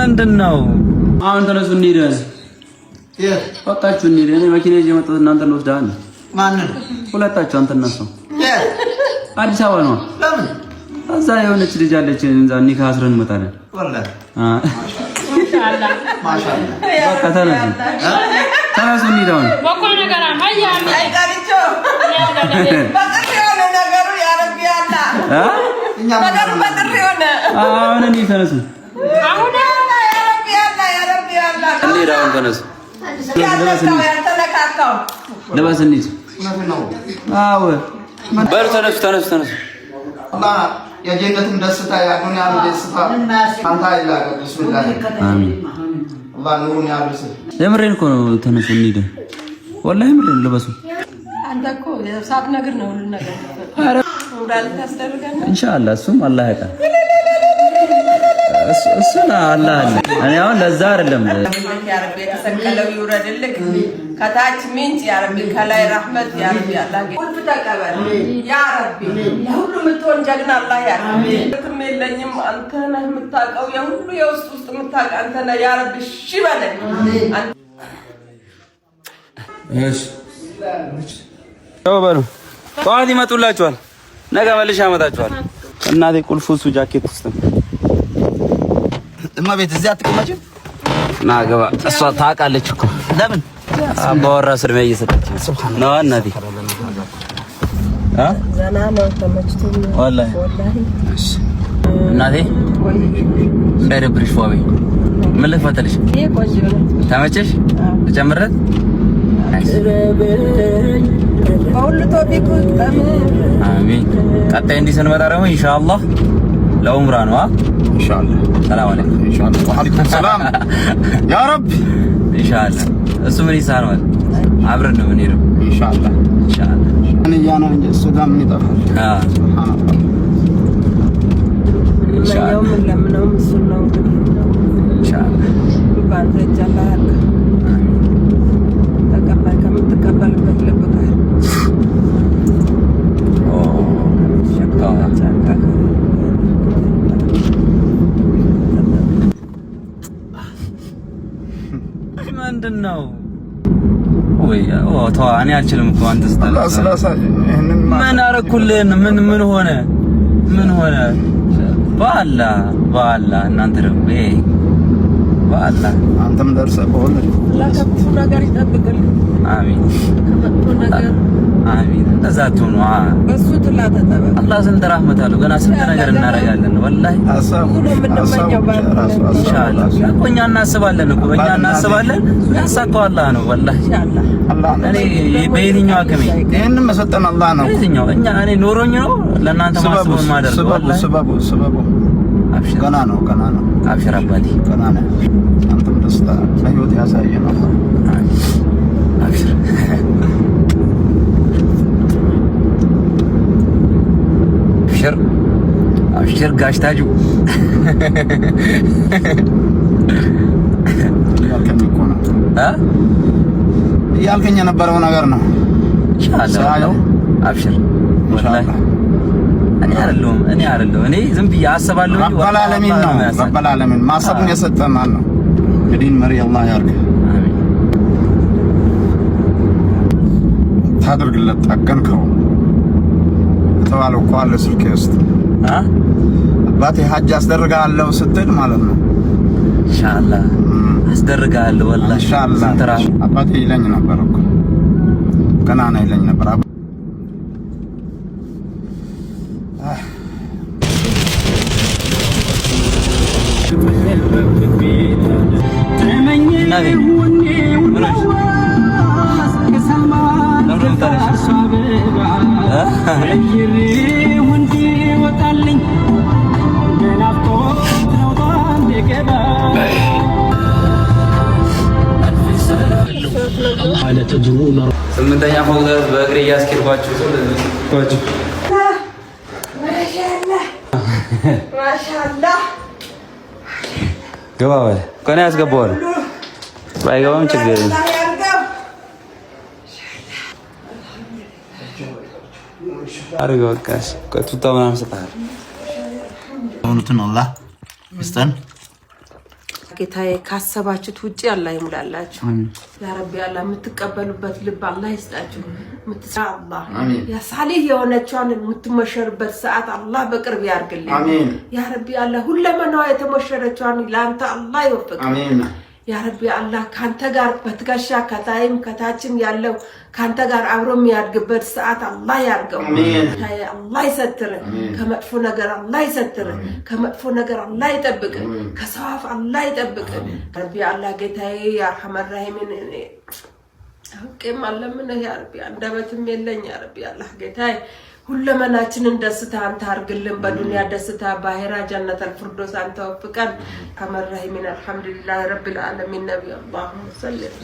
ምንድነው? አሁን ተነሱ እንሂድ። ወጣችሁ እንሂድ። እኔ መኪና ይዤ መጣሁ። እናንተ ነው ወስዳን። ማንን? ሁለታችሁ አንተ እና እሱ። አዲስ አበባ ነው። ለምን? እዛ የሆነች ልጅ አለች። እንዛ ኒካ አስረን እንመጣለን። ወላሂ ማሻአላህ ማሻአላህ። በቃ ተነሱ ተነሱ እንሂድ። አሁን በቆሎ ነገር አይጋሪቾ በጥሬው ነገሩ ያ ረቢ ያላ ነገሩ በጥሬው ነው። አሁን እንሂድ ተነሱ። አሁን ያ ረቢ ያላ ያ ረቢ ያላ እንሂድ። አሁን ተነሱ ልበስ እንሂድ። አዎ በሉ ተነሱ ተነሱ ተነሱ። አላህ የጀነትን ደስታ የዱንያን ደስታ አንተ አይላቀ ቢስሚላህ አሚን። አላህ ኑሩን ያብስ። የምሬን እኮ ነው። ተነሱ እንሂድ። ወላሂ የምሬን ልበሱ። አንተ እኮ የሳብ ነገር ነው ሁሉ ነገር አረ ወዳል ታስተርገን ኢንሻአላህ። እሱም አላህ ያውቃል። እሱና አላህ አለ። እኔ አሁን ለዛ አይደለም ያ ረቢ የተሰቀለው ይውረድልክ ከታች ምንጭ ያ ረቢ ከላይ ረህመት ያ ረቢ አላህ ሁሉ ተቀበል ያ ረቢ ለሁሉ ምትሆን ጀግና አላህ ያ ረቢ ምንም የለኝም አንተ ነህ የምታውቀው የሁሉ የውስጥ የምታውቅ አንተ ነህ ያ ረቢ እሺ በለኝ። እሺ ተወበሉ ጠዋት ይመጡላችኋል። ነገ መልሼ አመጣችኋል። እናቴ ቁልፉ እሱ ጃኬት ውስጥ እማ ቤት እዚህ አትቀመጭም? ና ገባ። እሷ ታውቃለች እኮ ለምን አባወራ ስር ነው እየሰጠች ነው እናቴ። ዘና ነው ተመችቶኝ ወላሂ እሺ እናቴ እንዳይደብርሽ ፏ በይ። ምን ልፈተልሽ? ተመቸሽ? ተጨምረት በሁሉ ቶፒክ አሚን። ቀጣይ እንዲህ ስንመጣ ደግሞ ኢንሻአላህ ለኡምራ ነው ኢንሻአላህ። ሰላም አለይኩም ኢንሻአላህ። ወአለይኩም ሰላም ያ ረብ ኢንሻአላህ። እሱ ምን ይሳነዋል? አብረን ነው የምንሄደው ኢንሻአላህ ኢንሻአላህ። እኔ ያነው እንጂ እሱ ጋር ምን ይጠፋል? ሱብሃንአላህ ኢንሻአላህ። ምን ለምነው እሱ ነው ኢንሻአላህ። ባንተ ጀላል ተቀበል ከምትቀበልበት ልብካ ምንድነው? ወይ እኔ አልችልም እኮ አንተ ምን አደረኩልህ? ምን ሆነ? በአላ እናንተ ደግሞ በአላ አንተም ደርሰህ በሆነ ለከፉ ነገር ይጠብቅልህ። አሚን አሚን። እንደዛ ትሆኑ በሱ ትላተተበ አላህ ስንት ረህመት አለው። ገና ስንት ነገር እናደርጋለን። ወላሂ አሳቡ ኢንሻአላህ እኮ እኛ እናስባለን እኮ እኛ እናስባለን። ያሳካው አላህ ነው። ወላሂ ኢንሻአላህ እኔ በየትኛው አቅሜ ይሄንን መሰጠን አላህ ነው። በየትኛው እኔ ኖሮኝ ነው ለእናንተ ማስበው ማደርገው። ወላሂ ሰበቡ አብሽር ገና ነው አብሽር አባቴ ገና ነው። አንተም ደስታ በህይወት ያሳየን አላህ አብሽር አብሽር ጋሽ ታጁ ያልከኝ የነበረው ነገር ነው ኢንሻአላህ። አብሽር ወላሂ እኔ አይደለሁም እኔ ዝም ብዬ አስባለሁ እንጂ ረበልዓለሚን ነው። ረበልዓለሚን ማሰቡን የሰጠን ማን ነው? እንግዲህ መሪ አላህ ያርግ። አሜን። ታድርግለት ጠገንከው ተባለው እኮ አለ ስልኬ ውስጥ አባቴ ሀጅ አስደርጋለሁ ስትል ማለት ነው። ኢንሻአላህ አስደርጋለሁ ወላሂ ኢንሻአላህ። አባቴ ይለኝ ነበር እኮ ገና ነው ይለኝ ነበር። ስምንተኛ ፎቅ ድረስ በእግሬ እያስኬድኳችሁ ማሻአላህ ገባ በል ከኔ ያስገባዋል። ባይገባም ችግር የለም። አሪፍ በቃሽ። ከቱታ ምናምን ሰጣል። አሁኑትን አላህ ይስጠን። ጌታዬ ካሰባችሁት ውጪ አላህ ይሙላላችሁ ያ ረቢ አላህ የምትቀበሉበት ልብ አላህ ይስጣችሁ አላህ ያ ሳሊህ የሆነችውን የምትመሸርበት ሰዓት አላህ በቅርብ ያርግልኝ አሜን ያ ረቢ አላህ ሁለመናው የተመሸረችውን ላንተ አላህ ይወፍቅ አሜን ያ ረቢ አላህ ካንተ ጋር በትጋሻ ከታይም ከታችም ያለው ካንተ ጋር አብሮ የሚያድግበት ሰዓት አላህ ያርገው አሜን አላህ ይሰትር ከመጥፎ ነገር አላህ ይሰትር ከመጥፎ ነገር አላህ ይጠብቅ ከሰዋፍ አላህ ይጠብቅ ረቢ አላህ ጌታዬ ያ ረህማን ረሂምን አውቄም አለምን ያ ረቢ አንደበትም የለኝ ያ ረቢ አላህ ጌታዬ ሁለመናችንን ደስታ አንተ አርግልን በዱንያ ደስታ ባሂራ ጀነት الفردوس አንተ ወፍቀን ከመረሂሚን አልহামዱሊላህ ረቢል ዓለሚን ነብይ አላሁመ ሰልል